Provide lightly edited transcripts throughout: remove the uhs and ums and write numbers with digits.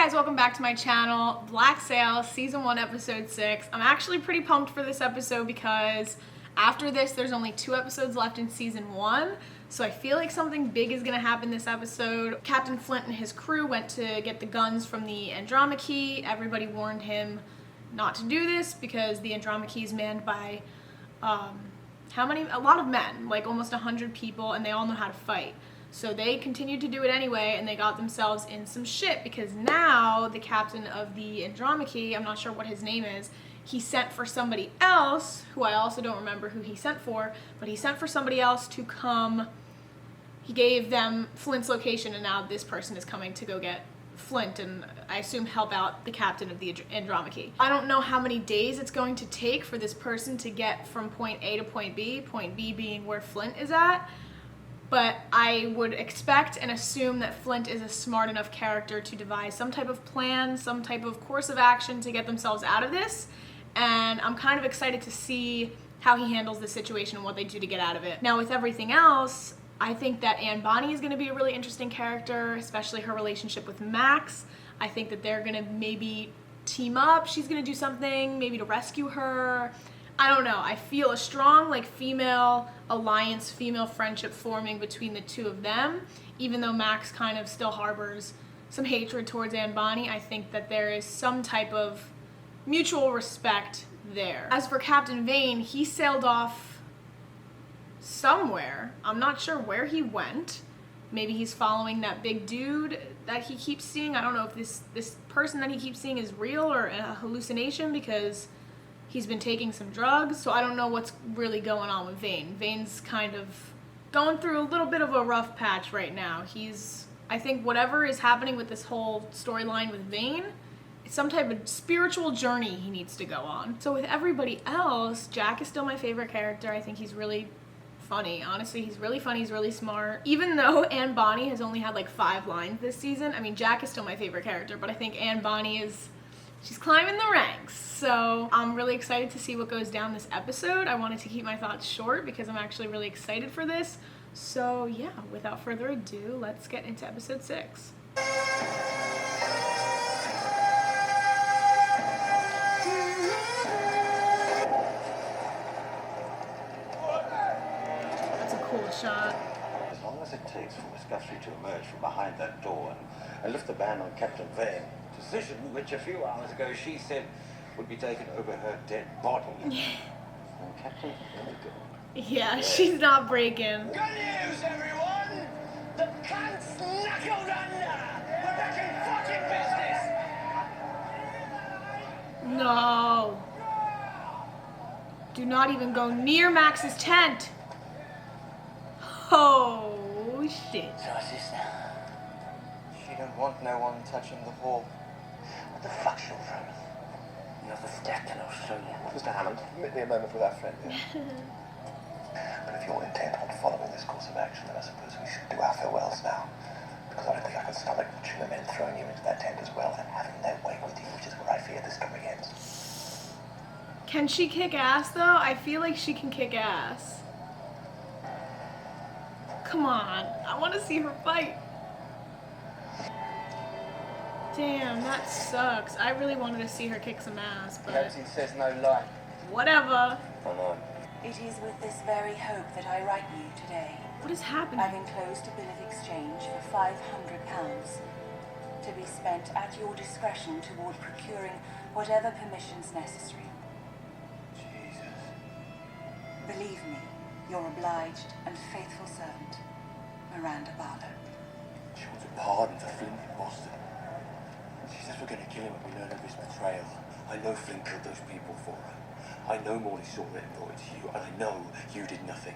guys, welcome back to my channel. Black Sail, Season 1, Episode 6. I'm actually pretty pumped for this episode because after this, there's only 2 episodes left in Season 1. So I feel like something big is going to happen this episode. Captain Flint and his crew went to get the guns from the Andromache. Everybody warned him not to do this because the Andromache is manned by, how many? A lot of men, like almost 100 people, and they all know how to fight. So they continued to do it anyway, and they got themselves in some shit because now the captain of the Andromache, I'm not sure what his name is, he sent for somebody else, who I also don't remember who he sent for, but he sent for somebody else to come. He gave them Flint's location, and now this person is coming to go get Flint and I assume help out the captain of the Andromache. I don't know how many days it's going to take for this person to get from point A to point B being where Flint is at. But I would expect and assume that Flint is a smart enough character to devise some type of plan, some type of course of action to get themselves out of this. And I'm kind of excited to see how he handles the situation and what they do to get out of it. Now with everything else, I think that Anne Bonny is going to be a really interesting character, especially her relationship with Max. I think that they're going to maybe team up. She's going to do something, maybe to rescue her. I don't know. I feel a strong like female alliance, female friendship forming between the two of them. Even though Max kind of still harbors some hatred towards Anne Bonny, I think that there is some type of mutual respect there. As for Captain Vane, he sailed off somewhere. I'm not sure where he went. Maybe he's following that big dude that he keeps seeing. I don't know if this person that he keeps seeing is real or a hallucination because he's been taking some drugs, so I don't know what's really going on with Vane. Vane's kind of going through a little bit of a rough patch right now. I think whatever is happening with this whole storyline with Vane, it's some type of spiritual journey he needs to go on. So with everybody else, Jack is still my favorite character. I think he's really funny. Honestly, he's really funny, he's really smart. Even though Anne Bonny has only had like 5 lines this season, I mean, Jack is still my favorite character, but I think Anne Bonny she's climbing the ranks. So I'm really excited to see what goes down this episode. I wanted to keep my thoughts short because I'm actually really excited for this. So yeah, without further ado, let's get into episode 6. That's a cool shot. As long as it takes for Miss Guthrie to emerge from behind that door and lift the ban on Captain Vane, decision which a few hours ago she said would be taken over her dead body. And Captain Yeah, she's not breaking. Good news, everyone! The pant's knuckled under! We're back in fucking business! No. Do not even go near Max's tent. Oh, shit. So, sister, she don't want no one touching the hall. What the fuck's your from? Another step and I'll show you. Mr. Hammond, permit me a moment with our friend here. But if you're intent on following this course of action, then I suppose we should do our farewells now. Because I don't think I can stomach watching the men throwing you into that tent as well and having their way with you, which is where I fear this story ends. Can she kick ass though? I feel like she can kick ass. Come on, I want to see her fight. Damn, that sucks. I really wanted to see her kick some ass, but Captain says no lie. whatever. Oh no. It is with this very hope that I write you today. What is happening? I've enclosed a bill of exchange for £500 to be spent at your discretion toward procuring whatever permissions necessary. Jesus. Believe me, your obliged and faithful servant, Miranda Barlow. She wants a pardon for Flint in Boston. She says we're going to kill him when we learn of his betrayal. I know Flint killed those people for her. I know Morley saw it and brought it to you, and I know you did nothing.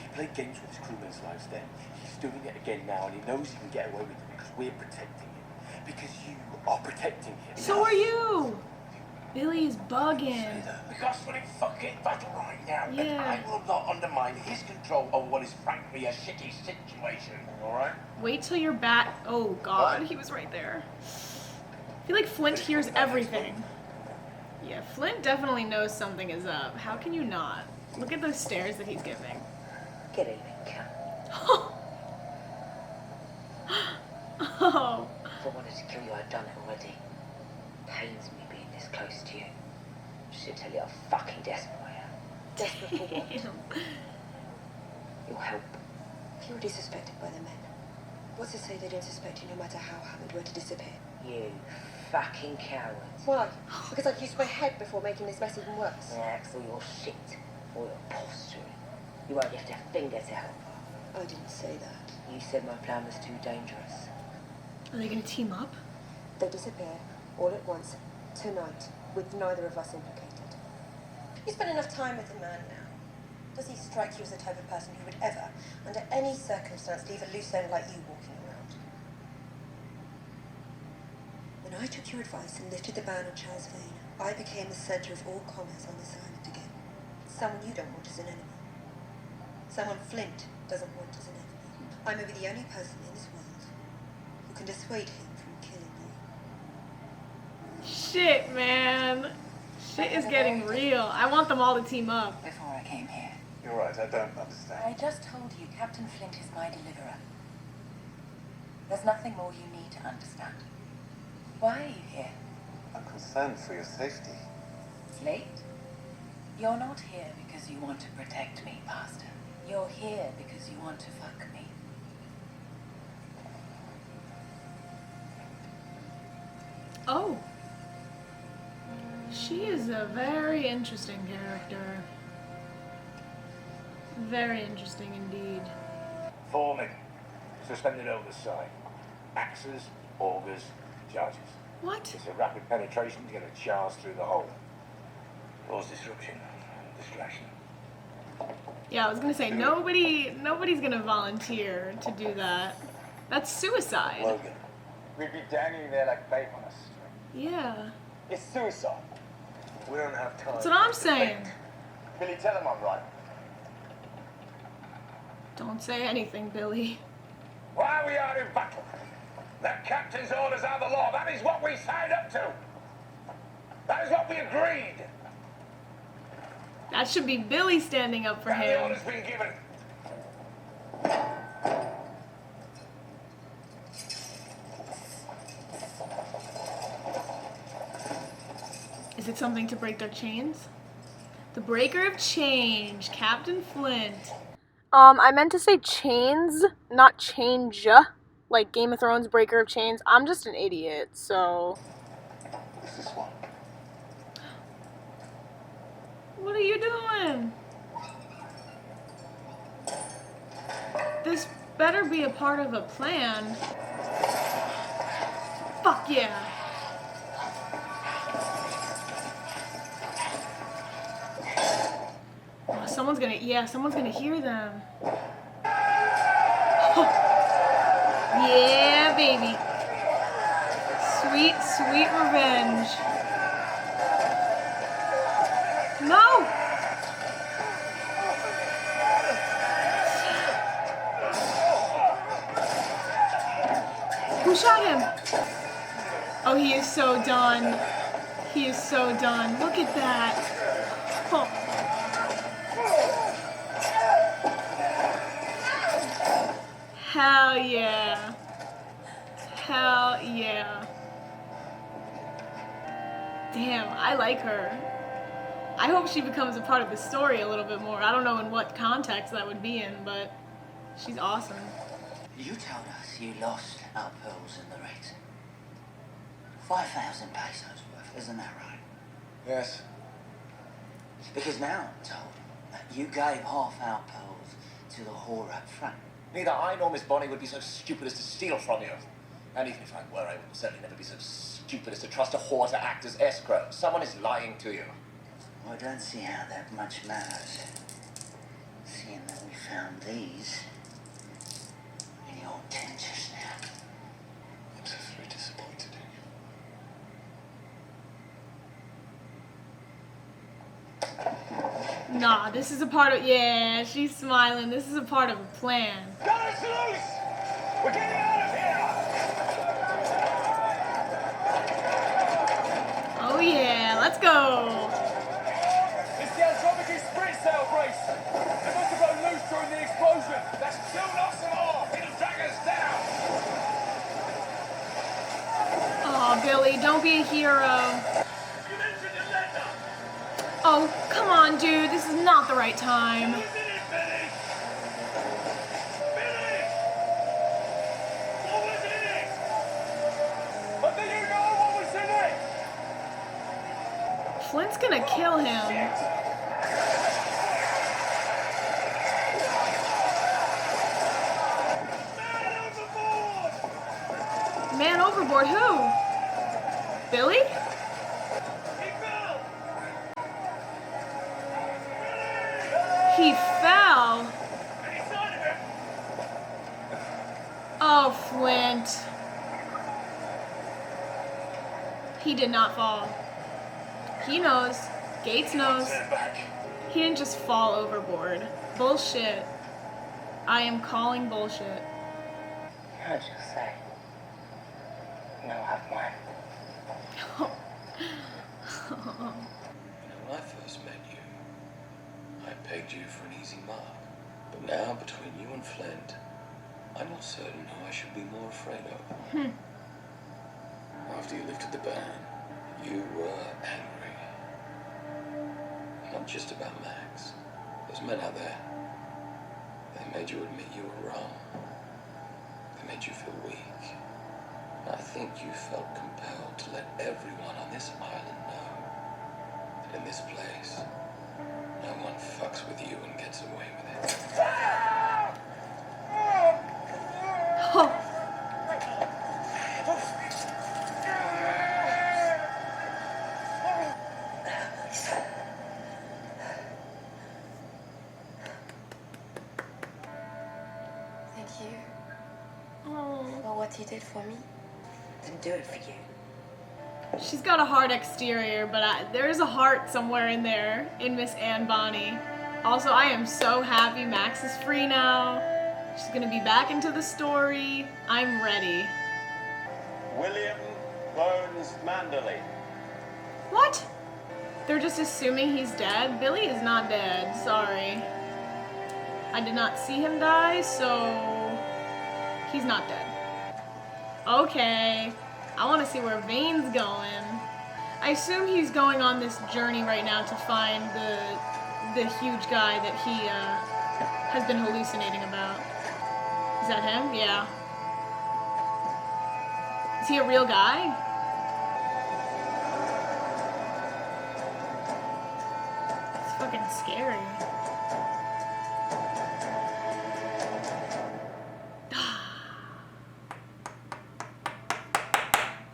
He played games with his crewmen's lives then. He's doing it again now, and he knows he can get away with it because we're protecting him. Because you are protecting him. So are you. Billy's bugging. Because we're in fucking battle right now, Yeah. and I will not undermine his control of what is frankly a shitty situation, alright? Wait till you're back. Oh god, he was right there. I feel like Flint hears everything. Yeah, Flint definitely knows something is up. How can you not? Look at those stares that he's giving. Good evening, Cap. Oh. If I wanted to kill you, I'd I've done it already. Pains me being this close to you. Should tell you how fucking desperate I am. Desperate for what? Your help. If you were suspected by the men, what's to say they don't suspect you no matter how Hamid were to disappear? You fucking cowards. Why? Because I've used my head before making this mess even worse. Yeah, for your shit. For your posturing. You won't lift a finger to help her. I didn't say that. You said my plan was too dangerous. Are they gonna team up? They disappear, all at once, tonight, with neither of us implicated. You spent enough time with the man now. Does he strike you as the type of person who would ever, under any circumstance, leave a loose end like you walking around? When I took your advice and lifted the ban on Charles Vane, I became the centre of all commerce on this island again. Someone you don't want as an enemy. Someone Flint doesn't want as an enemy. I may be the only person in this world who can dissuade him from killing you. Shit, man. Shit is getting real. I want them all to team up. Before I came here, You're right, I don't understand. I just told you Captain Flint is my deliverer. There's nothing more you need to understand. Why are you here? I'm concerned for your safety. Late? You're not here because you want to protect me, Pastor. You're here because you want to fuck me. Oh. She is a very interesting character. Very interesting indeed. Foreman, suspended oversight. Axes, augers, judges. What? It's a rapid penetration to get a charge through the hole. Cause disruption, distraction. Yeah, I was gonna say nobody's gonna volunteer to do that. That's suicide. Logan. We'd be dangling there like bait on a string. Yeah. It's suicide. We don't have time. That's what I'm saying. Billy, tell him I'm right. Don't say anything, Billy. Why we are in battle? The captain's orders are the law. That is what we signed up to. That is what we agreed. That should be Billy standing up for And the him. order's been given. Is it something to break their chains? The breaker of change, Captain Flint. I meant to say chains, not change. Like Game of Thrones breaker of chains. I'm just an idiot, so. What's this one? What are you doing? This better be a part of a plan. Fuck yeah. Oh, someone's gonna hear them. Yeah, baby. Sweet, sweet revenge. No! Who shot him? Oh, he is so done. He is so done. Look at that. Oh. Hell yeah. Hell yeah. Damn, I like her. I hope she becomes a part of the story a little bit more. I don't know in what context that would be in, but she's awesome. You told us you lost our pearls in the race. 5,000 pesos worth, isn't that right? Yes. Because now I'm told that you gave half our pearls to the whore up front. Neither I nor Miss Bonnie would be so stupid as to steal from you. And even if I were, I would certainly never be so stupid as to trust a whore to act as escrow. Someone is lying to you. Well, I don't see how that much matters, seeing that we found these in your tent just now. I'm so very disappointed in you. Nah, this is a part of, yeah, she's smiling. This is a part of a plan. Got us loose! We're getting out of here! Oh yeah, let's go. It's the Andromeda's sprint sail brace! They must have run loose during the explosion! That's 2 knots and more! It'll drag us down! Oh, Billy. Don't be a hero. Oh, come on, dude. This is not the right time. Flint's gonna kill him. Man overboard, who? Billy? He fell. Oh, Flint. He did not fall. He knows. Gates knows. He didn't just fall overboard. Bullshit. I am calling bullshit. How'd you say? No, have mine. When I first met you, I pegged you for an easy mark. But now, between you and Flint, I'm not certain who I should be more afraid of. After you lifted the ban, you were angry. Not just about Max. Those men out there, they made you admit you were wrong. They made you feel weak. I think you felt compelled to let everyone on this island know that in this place, no one fucks with you and gets away with it. Oh. Thank you Oh. for what you did for me. Didn't do it for you. She's got a hard exterior, but there's a heart somewhere in there in Miss Anne Bonny. Also, I am so happy Max is free now. She's gonna be back into the story. I'm ready. William Bones Manderley. What? They're just assuming he's dead? Billy is not dead, sorry. I did not see him die, so he's not dead. Okay, I want to see where Vane's going. I assume he's going on this journey right now to find the huge guy that he has been hallucinating about. Is that him? Yeah. Is he a real guy? It's fucking scary.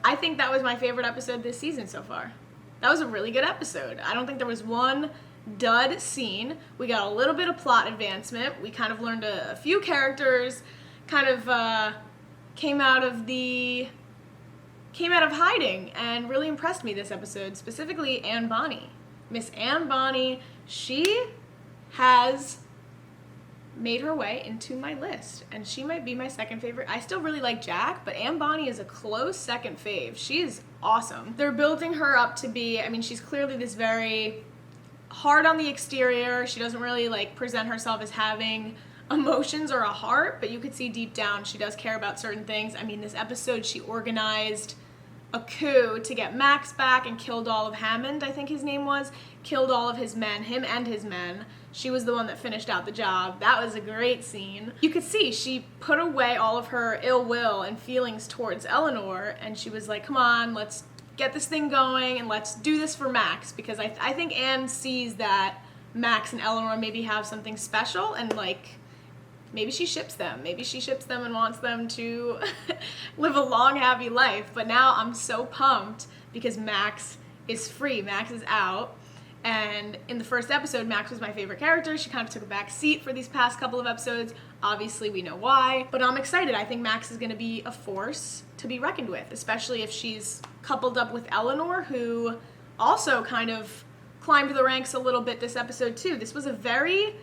I think that was my favorite episode this season so far. That was a really good episode. I don't think there was one dud scene. We got a little bit of plot advancement. We kind of learned a few characters, kind of came out of hiding and really impressed me this episode, specifically Anne Bonny. Miss Anne Bonny, she has made her way into my list, and she might be my second favorite. I still really like Jack, but Anne Bonny is a close second fave. She is awesome. They're building her up to be, I mean, she's clearly this very hard on the exterior. She doesn't really like present herself as having emotions or a heart, but you could see deep down she does care about certain things. I mean, this episode she organized a coup to get Max back and killed all of Hammond, I think his name was, killed all of his men, him and his men. She was the one that finished out the job. That was a great scene. You could see she put away all of her ill will and feelings towards Eleanor, and she was like, come on, let's get this thing going and let's do this for Max, because I think Anne sees that Max and Eleanor maybe have something special, and like, maybe she ships them. Maybe she ships them and wants them to live a long, happy life. But now I'm so pumped because Max is free. Max is out. And in the first episode, Max was my favorite character. She kind of took a back seat for these past couple of episodes. Obviously, we know why. But I'm excited. I think Max is going to be a force to be reckoned with, especially if she's coupled up with Eleanor, who also kind of climbed the ranks a little bit this episode, too. This was a very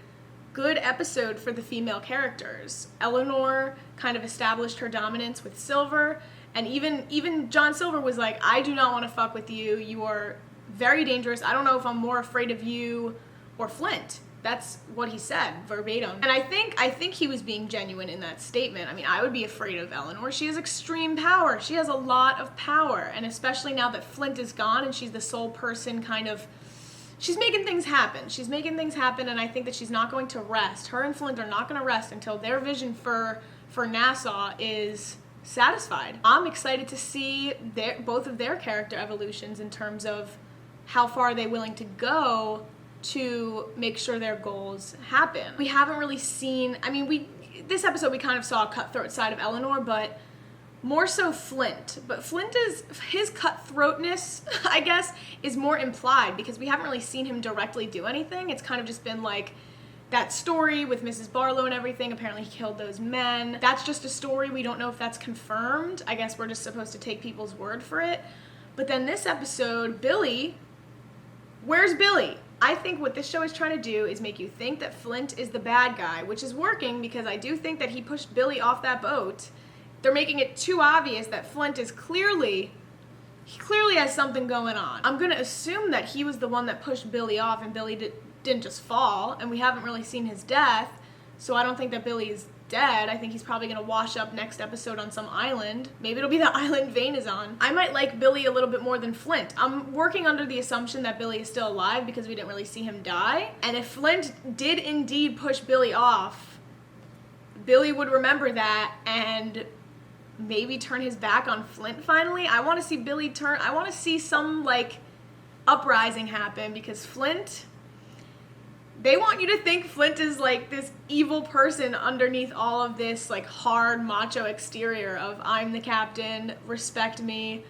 good episode for the female characters. Eleanor kind of established her dominance with Silver, and even John Silver was like, I do not want to fuck with you. You are very dangerous. I don't know if I'm more afraid of you or Flint. That's what he said verbatim. And I think he was being genuine in that statement. I mean, I would be afraid of Eleanor. She has extreme power. She has a lot of power. And especially now that Flint is gone and she's the sole person she's making things happen. She's making things happen, and I think that she's not going to rest. Her and Flint are not going to rest until their vision for Nassau is satisfied. I'm excited to see both of their character evolutions in terms of how far are they willing to go to make sure their goals happen. We haven't really seen, I mean, this episode we kind of saw a cutthroat side of Eleanor, but more so Flint. But his cutthroatness, I guess, is more implied because we haven't really seen him directly do anything. It's kind of just been like that story with Mrs. Barlow and everything. Apparently he killed those men. That's just a story. We don't know if that's confirmed. I guess we're just supposed to take people's word for it. But then this episode, Billy, where's Billy? I think what this show is trying to do is make you think that Flint is the bad guy, which is working because I do think that he pushed Billy off that boat. They're making it too obvious that Flint is clearly has something going on. I'm going to assume that he was the one that pushed Billy off and Billy didn't just fall, and we haven't really seen his death, so I don't think that Billy is dead. I think he's probably going to wash up next episode on some island. Maybe it'll be the island Vane is on. I might like Billy a little bit more than Flint. I'm working under the assumption that Billy is still alive because we didn't really see him die. And if Flint did indeed push Billy off, Billy would remember that and maybe turn his back on Flint finally. I want to see Billy turn. I want to see some like uprising happen because Flint, they want you to think Flint is like this evil person underneath all of this like hard macho exterior of I'm the captain, respect me.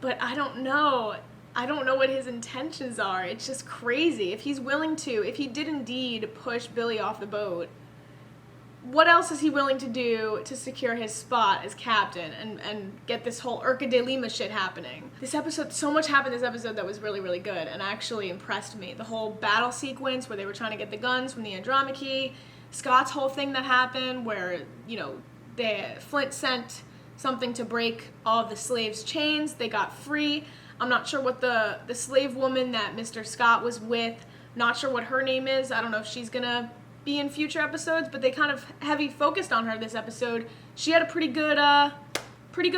But I don't know. I don't know what his intentions are. It's just crazy. If he's willing to, if he did indeed push Billy off the boat, what else is he willing to do to secure his spot as captain and get this whole Urca de Lima shit happening? This episode, so much happened this episode that was really, really good and actually impressed me. The whole battle sequence where they were trying to get the guns from the Andromache, Scott's whole thing that happened where, Flint sent something to break all of the slaves' chains. They got free. I'm not sure what the slave woman that Mr. Scott was with, not sure what her name is. I don't know if she's gonna be in future episodes, but they kind of heavy focused on her this episode. She had a pretty good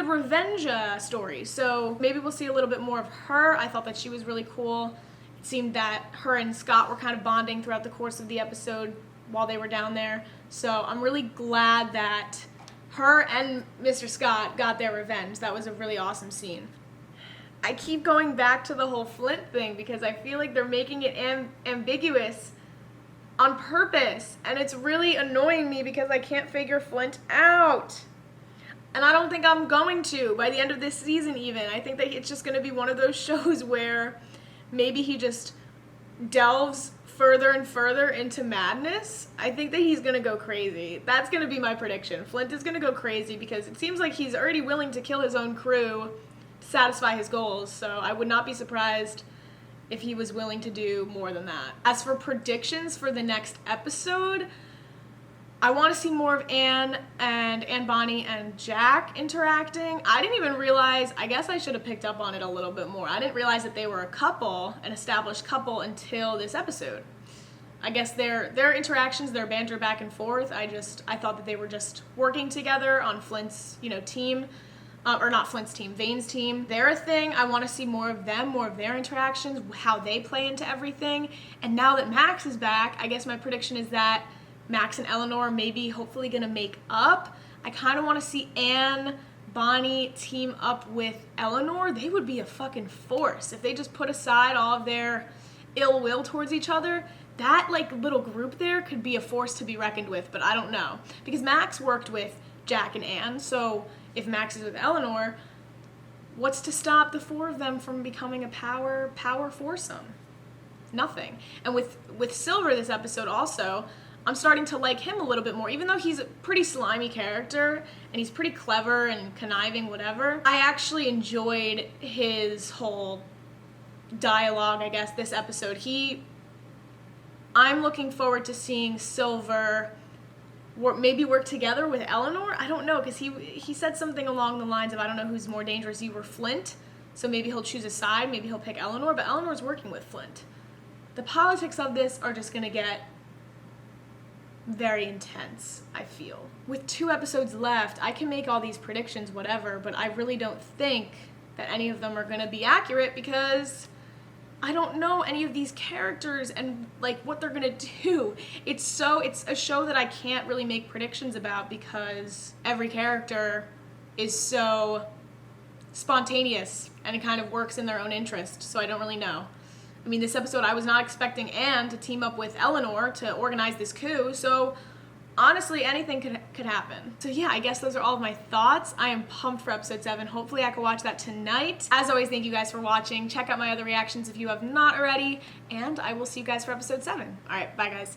revenge story, so maybe we'll see a little bit more of her. I thought that she was really cool. It seemed that her and Scott were kind of bonding throughout the course of the episode while they were down there, so I'm really glad that her and Mr. Scott got their revenge. That was a really awesome scene. I keep going back to the whole Flint thing because I feel like they're making it ambiguous on purpose, and it's really annoying me because I can't figure Flint out. And I don't think I'm going to by the end of this season even. I think that it's just going to be one of those shows where maybe he just delves further and further into madness. I think that he's going to go crazy. That's going to be my prediction. Flint is going to go crazy because it seems like he's already willing to kill his own crew to satisfy his goals, so I would not be surprised if he was willing to do more than that. As for predictions for the next episode, I want to see more of Anne Bonny and Jack interacting. I didn't even realize, I guess I should have picked up on it a little bit more. I didn't realize that they were a couple, an established couple, until this episode. I guess their interactions, their banter back and forth, I thought that they were just working together on Flint's, team. Or not Flint's team, Vane's team. They're a thing. I want to see more of them, more of their interactions, how they play into everything. And now that Max is back, I guess my prediction is that Max and Eleanor may be hopefully going to make up. I kind of want to see Anne, Bonny team up with Eleanor. They would be a fucking force. If they just put aside all of their ill will towards each other, that little group there could be a force to be reckoned with, but I don't know. Because Max worked with Jack and Anne, so if Max is with Eleanor, what's to stop the four of them from becoming a power foursome? Nothing. And with Silver this episode also, I'm starting to like him a little bit more. Even though he's a pretty slimy character and he's pretty clever and conniving, whatever, I actually enjoyed his whole dialogue, I guess, this episode. I'm looking forward to seeing Silver maybe work together with Eleanor. I don't know, because he said something along the lines of, I don't know who's more dangerous, you or Flint, so maybe he'll choose a side, maybe he'll pick Eleanor, but Eleanor's working with Flint. The politics of this are just going to get very intense, I feel. With 2 episodes left, I can make all these predictions, whatever, but I really don't think that any of them are gonna be accurate because I don't know any of these characters and like what they're gonna do. It's a show that I can't really make predictions about because every character is so spontaneous and it kind of works in their own interest, so I don't really know. I mean, this episode I was not expecting Anne to team up with Eleanor to organize this coup, so honestly, anything could happen. So yeah, I guess those are all of my thoughts. I am pumped for episode 7. Hopefully I can watch that tonight. As always, thank you guys for watching. Check out my other reactions if you have not already, and I will see you guys for episode 7. All right, bye guys.